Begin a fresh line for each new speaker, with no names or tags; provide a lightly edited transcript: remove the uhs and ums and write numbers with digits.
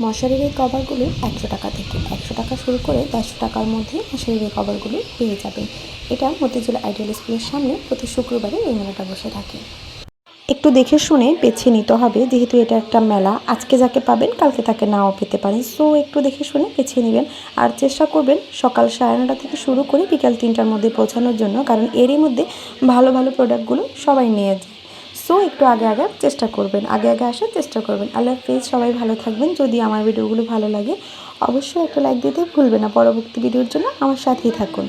মশারির এই কভারগুলো 100 টাকা থেকে 100 টাকা শুরু করে 150 টাকার মধ্যে মশারির এই কভারগুলো পেয়ে যাবেন। এটা মতিঝিল আইডিয়াল স্কুলের সামনে প্রতি শুক্রবারে এই মেলাটা বসে থাকে। একটু দেখে শুনে বেছে নিতে হবে, যেহেতু এটা একটা মেলা, আজকে যাকে পাবেন কালকে তাকে নাও পেতে পারেন। সো একটু দেখে শুনে বেছে নেবেন আর চেষ্টা করবেন সকাল 9:30 থেকে শুরু করে বিকাল 3টার মধ্যে পৌঁছানোর জন্য, কারণ এরই মধ্যে ভালো ভালো প্রোডাক্টগুলো সবাই নিয়ে যায়। সো একটু আগে আগে চেষ্টা করবেন, আগে আগে আসার চেষ্টা করবেন। আল্লাহ হাফেজ, সবাই ভালো থাকবেন। যদি আমার ভিডিওগুলো ভালো লাগে অবশ্যই একটা লাইক দিতে ভুলবেন না। পরবর্তী ভিডিওর জন্য আমার সাথেই থাকুন।